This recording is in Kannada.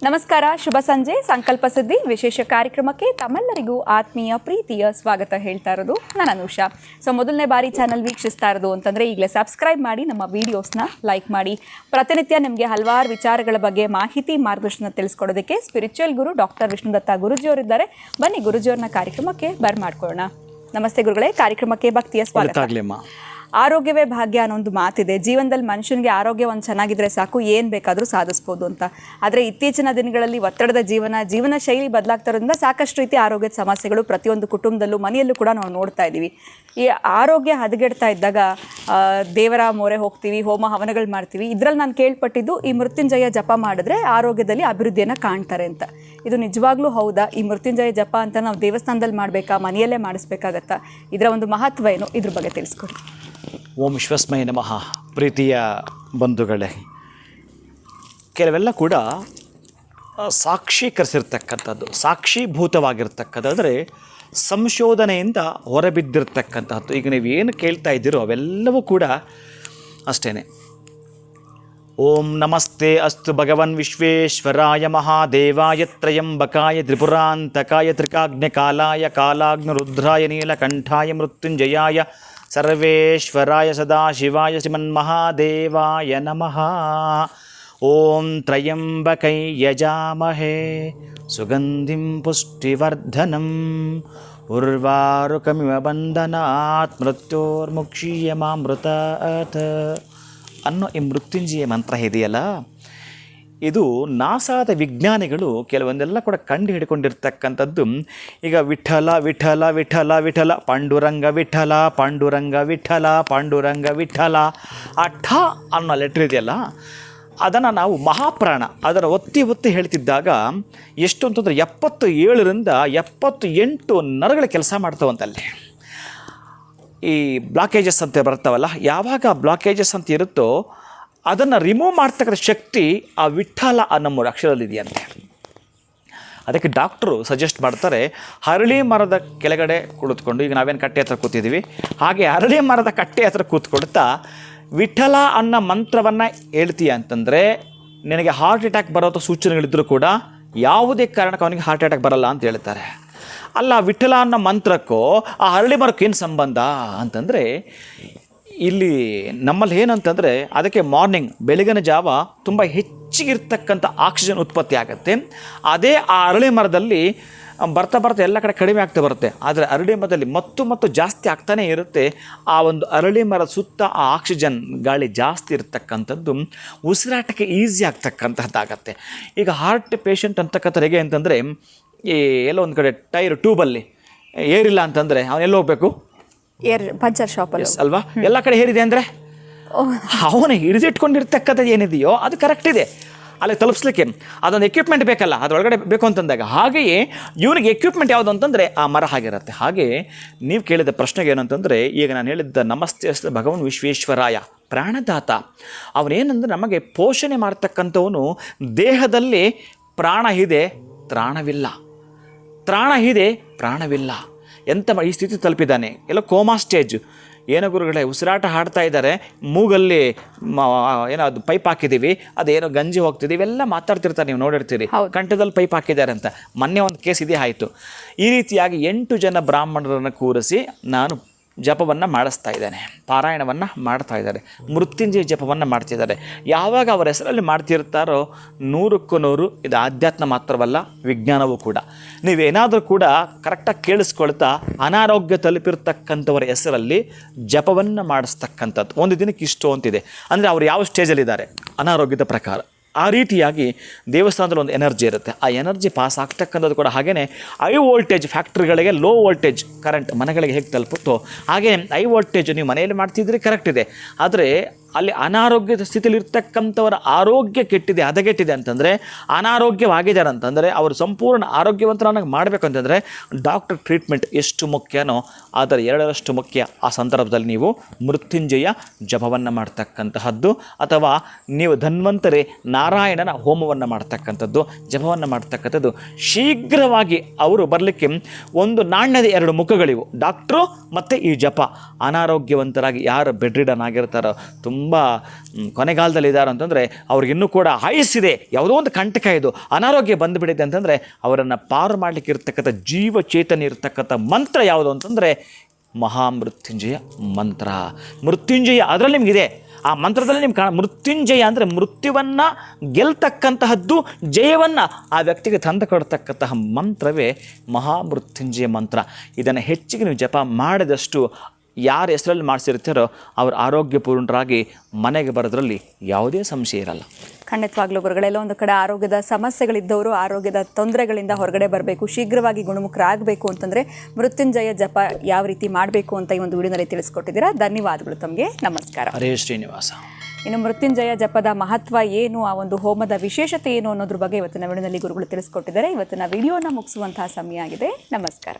ನಮಸ್ಕಾರ, ಶುಭ ಸಂಜೆ. ಸಂಕಲ್ಪ ಸಿದ್ಧಿ ವಿಶೇಷ ಕಾರ್ಯಕ್ರಮಕ್ಕೆ ತಮ್ಮೆಲ್ಲರಿಗೂ ಆತ್ಮೀಯ ಪ್ರೀತಿಯ ಸ್ವಾಗತ ಹೇಳ್ತಾ ಇರೋದು ನಾನು ಅನುಷಾ. ಮೊದಲನೇ ಬಾರಿ ಚಾನಲ್ ವೀಕ್ಷಿಸ್ತಾ ಇರೋದು ಅಂತಂದರೆ ಈಗಲೇ ಸಬ್ಸ್ಕ್ರೈಬ್ ಮಾಡಿ, ನಮ್ಮ ವೀಡಿಯೋಸ್ನ ಲೈಕ್ ಮಾಡಿ. ಪ್ರತಿನಿತ್ಯ ನಿಮಗೆ ಹಲವಾರು ವಿಚಾರಗಳ ಬಗ್ಗೆ ಮಾಹಿತಿ ಮಾರ್ಗದರ್ಶನ ತಿಳಿಸ್ಕೊಡೋದಕ್ಕೆ ಸ್ಪಿರಿಚುವಲ್ ಗುರು ಡಾಕ್ಟರ್ ವಿಷ್ಣುದತ್ತ ಗುರುಜಿಯವರಿದ್ದಾರೆ. ಬನ್ನಿ ಗುರುಜಿಯವ್ರನ್ನ ಕಾರ್ಯಕ್ರಮಕ್ಕೆ ಬರ್ಮಾಡ್ಕೊಳ್ಳೋಣ. ನಮಸ್ತೆ ಗುರುಗಳೇ, ಕಾರ್ಯಕ್ರಮಕ್ಕೆ ಭಕ್ತಿಯ ಸ್ವಾಗತ. ಆರೋಗ್ಯವೇ ಭಾಗ್ಯ ಅನ್ನೋ ಒಂದು ಮಾತಿದೆ. ಜೀವನದಲ್ಲಿ ಮನುಷ್ಯನಿಗೆ ಆರೋಗ್ಯ ಒಂದು ಚೆನ್ನಾಗಿದ್ರೆ ಸಾಕು, ಏನು ಬೇಕಾದರೂ ಸಾಧಿಸ್ಬೋದು ಅಂತ. ಆದರೆ ಇತ್ತೀಚಿನ ದಿನಗಳಲ್ಲಿ ಒತ್ತಡದ ಜೀವನ ಶೈಲಿ ಬದಲಾಗ್ತಾ ಇರೋದ್ರಿಂದ ಸಾಕಷ್ಟು ರೀತಿ ಆರೋಗ್ಯದ ಸಮಸ್ಯೆಗಳು ಪ್ರತಿಯೊಂದು ಕುಟುಂಬದಲ್ಲೂ ಮನೆಯಲ್ಲೂ ಕೂಡ ನಾವು ನೋಡ್ತಾ ಇದ್ದೀವಿ. ಈ ಆರೋಗ್ಯ ಹದಗೆಡ್ತಾ ಇದ್ದಾಗ ದೇವರ ಮೊರೆ ಹೋಗ್ತೀವಿ, ಹೋಮ ಹವನಗಳು ಮಾಡ್ತೀವಿ. ಇದರಲ್ಲಿ ನಾನು ಕೇಳ್ಪಟ್ಟಿದ್ದು ಈ ಮೃತ್ಯುಂಜಯ ಜಪ ಮಾಡಿದ್ರೆ ಆರೋಗ್ಯದಲ್ಲಿ ಅಭಿವೃದ್ಧಿಯನ್ನು ಕಾಣ್ತಾರೆ ಅಂತ. ಇದು ನಿಜವಾಗ್ಲೂ ಹೌದಾ? ಈ ಮೃತ್ಯುಂಜಯ ಜಪ ಅಂತ ನಾವು ದೇವಸ್ಥಾನದಲ್ಲಿ ಮಾಡಬೇಕಾ, ಮನೆಯಲ್ಲೇ ಮಾಡಿಸ್ಬೇಕಾಗತ್ತಾ? ಇದರ ಒಂದು ಮಹತ್ವ ಏನು, ಇದ್ರ ಬಗ್ಗೆ ತಿಳಿಸ್ಕೊಡಿ. ಓಂ ವಿಶ್ವಸ್ಮೈ ನಮಃ. ಪ್ರೀತಿಯ ಬಂಧುಗಳೇ, ಕೆಲವೆಲ್ಲ ಕೂಡ ಸಾಕ್ಷೀಕರಿಸಿರ್ತಕ್ಕಂಥದ್ದು, ಸಾಕ್ಷೀಭೂತವಾಗಿರ್ತಕ್ಕಂಥದ್ದು, ಅಂದರೆ ಸಂಶೋಧನೆಯಿಂದ ಹೊರಬಿದ್ದಿರ್ತಕ್ಕಂಥದ್ದು. ಈಗ ನೀವು ಏನು ಕೇಳ್ತಾ ಇದ್ದೀರೋ ಅವೆಲ್ಲವೂ ಕೂಡ ಅಷ್ಟೇ. ಓಂ ನಮಸ್ತೆ ಅಸ್ತು ಭಗವನ್ ವಿಶ್ವೇಶ್ವರಾಯ ಮಹಾದೇವಾಯ ತ್ರಯಂಬಕಾಯ ತ್ರಿಪುರಾಂತಕಾಯ ತ್ರಿಕಾಗ್ನಿಕಾಲಾಯ ಕಾಲಾಗ್ನಿರುದ್ರಾಯ ನೀಲಕಂಠಾಯ ಮೃತ್ಯುಂಜಯಾಯ ಸರ್ವೇಶ್ವರಾಯ ಸದಾಶಿವಾಯ ಶ್ರೀಮನ್ಮಹಾದೇವಾಯ ನಮಃ. ಓಂ ತ್ರಯಂಬಕೈ ಯಜಾಮಹೇ ಸುಗಂಧಿಂ ಪುಷ್ಟಿವರ್ಧನಂ ಉರ್ವಾರುಕಮಿವ ಬಂಧನಾತ್ ಮೃತ್ಯೋರ್ಮುಕ್ಷೀಯಮಾಮೃತಾತ್ ಅನ್ನೋ ಈ ಮೃತ್ಯುಂಜಯ ಮಂತ್ರ ಇದೆಯಲ್ಲ, ಇದು ನಾಸಾದ ವಿಜ್ಞಾನಿಗಳು ಕೆಲವೊಂದೆಲ್ಲ ಕೂಡ ಕಂಡು ಹಿಡ್ಕೊಂಡಿರ್ತಕ್ಕಂಥದ್ದು. ಈಗ ವಿಠಲ ವಿಠಲ ವಿಠಲ ವಿಠಲ, ಪಾಂಡುರಂಗ ವಿಠಲ ಪಾಂಡುರಂಗ ವಿಠಲ ಪಾಂಡುರಂಗ ವಿಠಲ, ಆ ಠ ಅನ್ನೋ ಲೆಟ್ರ್ ಇದೆಯಲ್ಲ, ಅದನ್ನು ನಾವು ಮಹಾಪ್ರಾಣ ಅದರ ಒತ್ತಿ ಹೇಳ್ತಿದ್ದಾಗ ಎಷ್ಟು ಅಂತಂದರೆ 77ರಿಂದ 78 ನರಗಳ ಕೆಲಸ ಮಾಡ್ತಾವಂತಲ್ಲಿ. ಈ ಬ್ಲಾಕೇಜಸ್ ಅಂತ ಬರ್ತಾವಲ್ಲ, ಯಾವಾಗ ಬ್ಲಾಕೇಜಸ್ ಅಂತ ಇರುತ್ತೋ ಅದನ್ನು ರಿಮೂವ್ ಮಾಡ್ತಕ್ಕಂಥ ಶಕ್ತಿ ಆ ವಿಠಲ ಅನ್ನೋ 3 ಅಕ್ಷರದಲ್ಲಿದೆಯಂತೆ. ಅದಕ್ಕೆ ಡಾಕ್ಟ್ರು ಸಜೆಸ್ಟ್ ಮಾಡ್ತಾರೆ, ಹರಳಿ ಮರದ ಕೆಳಗಡೆ ಕುಳಿತುಕೊಂಡು, ಈಗ ನಾವೇನು ಕಟ್ಟೆ ಹತ್ರ ಕೂತಿದ್ದೀವಿ ಹಾಗೆ ಹರಳಿ ಮರದ ಕಟ್ಟೆ ಹತ್ರ ಕೂತ್ಕೊಳ್ತಾ ವಿಠಲ ಅನ್ನೋ ಮಂತ್ರವನ್ನು ಹೇಳ್ತೀಯ ಅಂತಂದರೆ ನಿನಗೆ ಹಾರ್ಟ್ ಅಟ್ಯಾಕ್ ಬರೋಂಥ ಸೂಚನೆಗಳಿದ್ದರೂ ಕೂಡ ಯಾವುದೇ ಕಾರಣಕ್ಕೆ ಅವನಿಗೆ ಹಾರ್ಟ್ ಅಟ್ಯಾಕ್ ಬರಲ್ಲ ಅಂತ ಹೇಳ್ತಾರೆ. ಅಲ್ಲ, ವಿಠಲ ಅನ್ನೋ ಮಂತ್ರಕ್ಕೂ ಆ ಹರಳಿ ಮರಕ್ಕೆ ಏನು ಸಂಬಂಧ ಅಂತಂದರೆ, ಇಲ್ಲಿ ನಮ್ಮಲ್ಲಿ ಏನಂತಂದರೆ ಅದಕ್ಕೆ ಮಾರ್ನಿಂಗ್ ಬೆಳಗಿನ ಜಾವ ತುಂಬ ಹೆಚ್ಚಿಗಿರ್ತಕ್ಕಂಥ ಆಕ್ಸಿಜನ್ ಉತ್ಪತ್ತಿ ಆಗುತ್ತೆ. ಅದೇ ಆ ಅರಳಿ ಮರದಲ್ಲಿ ಬರ್ತಾ ಎಲ್ಲ ಕಡೆ ಕಡಿಮೆ ಆಗ್ತಾ ಬರುತ್ತೆ. ಆದರೆ ಅರಳಿ ಮರದಲ್ಲಿ ಮತ್ತು ಜಾಸ್ತಿ ಆಗ್ತಾನೇ ಇರುತ್ತೆ. ಆ ಒಂದು ಅರಳಿ ಮರದ ಸುತ್ತ ಆ ಆಕ್ಸಿಜನ್ ಗಾಳಿ ಜಾಸ್ತಿ ಇರತಕ್ಕಂಥದ್ದು ಉಸಿರಾಟಕ್ಕೆ ಈಸಿ ಆಗ್ತಕ್ಕಂಥದ್ದಾಗತ್ತೆ. ಈಗ ಹಾರ್ಟ್ ಪೇಷಂಟ್ ಅಂತಕ್ಕಂಥದ್ದು ಹೇಗೆ ಅಂತಂದರೆ, ಈ ಎಲ್ಲೋ ಒಂದು ಕಡೆ ಟೈರ್ ಟ್ಯೂಬಲ್ಲಿ ಏರಿಲ್ಲ ಅಂತಂದರೆ ಅವನೆಲ್ಲ ಹೋಗಬೇಕು, ಪಂಚರ್ ಶಾಪಲ್ಲಿ ಅಲ್ವಾ? ಎಲ್ಲ ಕಡೆ ಏರಿದೆ ಅಂದರೆ ಅವನು ಹಿಡಿದಿಟ್ಕೊಂಡಿರ್ತಕ್ಕಂಥದ್ದು ಏನಿದೆಯೋ ಅದು ಕರೆಕ್ಟ್ ಇದೆ, ಅಲ್ಲಿ ತಲುಪಿಸ್ಲಿಕ್ಕೆ ಅದೊಂದು ಎಕ್ವಿಪ್ಮೆಂಟ್ ಬೇಕಲ್ಲ, ಅದರೊಳಗಡೆ ಬೇಕು ಅಂತಂದಾಗ. ಹಾಗೆಯೇ ಇವನಿಗೆ ಎಕ್ವಿಪ್ಮೆಂಟ್ ಯಾವುದು ಅಂತಂದರೆ ಆ ಮರ ಆಗಿರುತ್ತೆ. ಹಾಗೆ ನೀವು ಕೇಳಿದ ಪ್ರಶ್ನೆಗೆ ಏನಂತಂದರೆ, ಈಗ ನಾನು ಹೇಳಿದ್ದ ನಮಸ್ತೆ ಅಸ್ತು ಭಗವನ್ ವಿಶ್ವೇಶ್ವರಾಯ ಪ್ರಾಣದಾತ, ಅವನೇನಂದ್ರೆ ನಮಗೆ ಪೋಷಣೆ ಮಾಡ್ತಕ್ಕಂಥವನು. ದೇಹದಲ್ಲಿ ಪ್ರಾಣ ಇದೆ, ತ್ರಾಣವಿಲ್ಲ, ತ್ರಾಣ ಇದೆ, ಪ್ರಾಣವಿಲ್ಲ. ಎಂಥ ಈ ಸ್ಥಿತಿ ತಲುಪಿದ್ದಾನೆ, ಎಲ್ಲ ಕೋಮಾ ಸ್ಟೇಜ್. ಏನೋ ಗುರುಗಳೇ ಉಸಿರಾಟ ಹಾಡ್ತಾ ಇದ್ದಾರೆ, ಮೂಗಲ್ಲಿ ಏನೋ ಅದು ಪೈಪ್ ಹಾಕಿದ್ದೀವಿ, ಅದೇನೋ ಗಂಜಿ ಹೋಗ್ತಿದ್ದೀವಿ, ಇವೆಲ್ಲ ಮಾತಾಡ್ತಿರ್ತಾರೆ, ನೀವು ನೋಡಿರ್ತೀರಿ. ಕಂಠದಲ್ಲಿ ಪೈಪ್ ಹಾಕಿದ್ದಾರೆ ಅಂತ ಮೊನ್ನೆ ಒಂದು ಕೇಸ್ ಇದೇ ಆಯಿತು. ಈ ರೀತಿಯಾಗಿ 8 ಜನ ಬ್ರಾಹ್ಮಣರನ್ನು ಕೂರಿಸಿ ನಾನು ಜಪವನ್ನು ಮಾಡಿಸ್ತಾ ಇದ್ದಾನೆ, ಪಾರಾಯಣವನ್ನು ಮಾಡ್ತಾ ಇದ್ದಾರೆ, ಮೃತ್ಯುಂಜಯ ಜಪವನ್ನು ಮಾಡ್ತಿದ್ದಾರೆ. ಯಾವಾಗ ಅವರ ಹೆಸರಲ್ಲಿ ಮಾಡ್ತಿರ್ತಾರೋ 100ಕ್ಕೂ 100 ಇದು ಆಧ್ಯಾತ್ಮ ಮಾತ್ರವಲ್ಲ, ವಿಜ್ಞಾನವೂ ಕೂಡ. ನೀವೇನಾದರೂ ಕೂಡ ಕರೆಕ್ಟಾಗಿ ಕೇಳಿಸ್ಕೊಳ್ತಾ ಅನಾರೋಗ್ಯ ತಲುಪಿರ್ತಕ್ಕಂಥವರ ಹೆಸರಲ್ಲಿ ಜಪವನ್ನು ಮಾಡಿಸ್ತಕ್ಕಂಥದ್ದು. ಒಂದು ದಿನಕ್ಕೆ ಇಷ್ಟು ಅಂತಿದೆ ಅಂದರೆ ಅವ್ರು ಯಾವ ಸ್ಟೇಜಲ್ಲಿದ್ದಾರೆ ಅನಾರೋಗ್ಯದ ಪ್ರಕಾರ. ಆ ರೀತಿಯಾಗಿ ದೇವಸ್ಥಾನದಲ್ಲಿ ಒಂದು ಎನರ್ಜಿ ಇರುತ್ತೆ, ಆ ಎನರ್ಜಿ ಪಾಸ್ ಆಗ್ತಕ್ಕಂಥದ್ದು ಕೂಡ ಹಾಗೆಯೇ ಹೈ ವೋಲ್ಟೇಜ್ ಫ್ಯಾಕ್ಟ್ರಿಗಳಿಗೆ ಲೋ ವೋಲ್ಟೇಜ್ ಕರೆಂಟ್ ಮನೆಗಳಿಗೆ ಹೇಗೆ ತಲುಪುತ್ತೋ ಹಾಗೆ ಹೈ ವೋಲ್ಟೇಜ್ ನೀವು ಮನೆಯಲ್ಲಿ ಮಾಡ್ತಿದ್ರೆ ಕರೆಕ್ಟ್ ಇದೆ. ಆದರೆ ಅಲ್ಲಿ ಅನಾರೋಗ್ಯದ ಸ್ಥಿತಿಲಿರ್ತಕ್ಕಂಥವರ ಆರೋಗ್ಯ ಕೆಟ್ಟಿದೆ, ಹದಗೆಟ್ಟಿದೆ ಅಂತಂದರೆ, ಅನಾರೋಗ್ಯವಾಗಿದ್ದಾರೆ ಅಂತಂದರೆ ಅವರು ಸಂಪೂರ್ಣ ಆರೋಗ್ಯವಂತರನ್ನಾಗಿ ಮಾಡಬೇಕು ಅಂತಂದರೆ ಡಾಕ್ಟರ್ ಟ್ರೀಟ್ಮೆಂಟ್ ಎಷ್ಟು ಮುಖ್ಯನೋ ಅದರ 2ರಷ್ಟು ಮುಖ್ಯ. ಆ ಸಂದರ್ಭದಲ್ಲಿ ನೀವು ಮೃತ್ಯುಂಜಯ ಜಪವನ್ನು ಮಾಡ್ತಕ್ಕಂತಹದ್ದು, ಅಥವಾ ನೀವು ಧನ್ವಂತರಿ ನಾರಾಯಣನ ಹೋಮವನ್ನು ಮಾಡ್ತಕ್ಕಂಥದ್ದು, ಜಪವನ್ನು ಮಾಡ್ತಕ್ಕಂಥದ್ದು. ಶೀಘ್ರವಾಗಿ ಅವರು ಬರಲಿಕ್ಕೆ ಒಂದು ನಾಣ್ಯದ 2 ಮುಖಗಳಿವು, ಡಾಕ್ಟ್ರು ಮತ್ತು ಈ ಜಪ. ಅನಾರೋಗ್ಯವಂತರಾಗಿ ಯಾರು ಬೆಡ್ ರಿಡನ್ ಆಗಿರ್ತಾರೋ, ತುಂಬ ತುಂಬ ಕೊನೆಗಾಲದಲ್ಲಿ ಇದ್ದಾರೆ ಅಂತಂದರೆ ಅವ್ರಿಗಿನ್ನೂ ಕೂಡ ಆಯುಸ್ಸಿದೆ, ಯಾವುದೋ ಒಂದು ಕಂಟಕ ಇದು ಅನಾರೋಗ್ಯ ಬಂದುಬಿಟ್ಟಿದೆ ಅಂತಂದರೆ ಅವರನ್ನು ಪಾರು ಮಾಡಲಿಕ್ಕೆ ಇರ್ತಕ್ಕಂಥ ಜೀವ ಚೇತನ ಇರ್ತಕ್ಕಂಥ ಮಂತ್ರ ಯಾವುದು ಅಂತಂದರೆ ಮಹಾಮೃತ್ಯುಂಜಯ ಮಂತ್ರ. ಮೃತ್ಯುಂಜಯ ಅದರಲ್ಲಿ ನಿಮಗಿದೆ, ಆ ಮಂತ್ರದಲ್ಲಿ ನಿಮ್ಗೆ ಮೃತ್ಯುಂಜಯ ಅಂದರೆ ಮೃತ್ಯುವನ್ನು ಗೆಲ್ತಕ್ಕಂತಹದ್ದು, ಜಯವನ್ನು ಆ ವ್ಯಕ್ತಿಗೆ ತಂದು ಕೊಡ್ತಕ್ಕಂತಹ ಮಂತ್ರವೇ ಮಹಾಮೃತ್ಯುಂಜಯ ಮಂತ್ರ. ಇದನ್ನು ಹೆಚ್ಚಿಗೆ ನೀವು ಜಪ ಮಾಡಿದಷ್ಟು ಯಾರ ಹೆಸರಲ್ಲಿ ಮಾಡಿಸಿರ್ತೀರೋ ಅವರು ಆರೋಗ್ಯಪೂರ್ಣರಾಗಿ ಮನೆಗೆ ಬರೋದ್ರಲ್ಲಿ ಯಾವುದೇ ಸಂಶಯ ಇರಲ್ಲ. ಖಂಡಿತವಾಗ್ಲೂ ಗುರುಗಳೆಲ್ಲ ಒಂದು ಕಡೆ ಆರೋಗ್ಯದ ಸಮಸ್ಯೆಗಳಿದ್ದವರು ಆರೋಗ್ಯದ ತೊಂದರೆಗಳಿಂದ ಹೊರಗಡೆ ಬರಬೇಕು, ಶೀಘ್ರವಾಗಿ ಗುಣಮುಖರಾಗಬೇಕು ಅಂತಂದರೆ ಮೃತ್ಯುಂಜಯ ಜಪ ಯಾವ ರೀತಿ ಮಾಡಬೇಕು ಅಂತ ಈ ಒಂದು ವಿಡಿಯೋನಲ್ಲಿ ತಿಳಿಸ್ಕೊಟ್ಟಿದ್ದೀರಾ. ಧನ್ಯವಾದಗಳು ತಮಗೆ. ನಮಸ್ಕಾರ. ಹರೇ ಶ್ರೀನಿವಾಸ. ಇನ್ನು ಮೃತ್ಯುಂಜಯ ಜಪದ ಮಹತ್ವ ಏನು, ಆ ಒಂದು ಹೋಮದ ವಿಶೇಷತೆ ಏನು ಅನ್ನೋದ್ರ ಬಗ್ಗೆ ಇವತ್ತಿನ ವಿಡಿಯೋನಲ್ಲಿ ಗುರುಗಳು ತಿಳಿಸ್ಕೊಟ್ಟಿದ್ದಾರೆ. ಇವತ್ತಿನ ವಿಡಿಯೋನ ಮುಗಿಸುವಂತಹ ಸಮಯ ಆಗಿದೆ. ನಮಸ್ಕಾರ.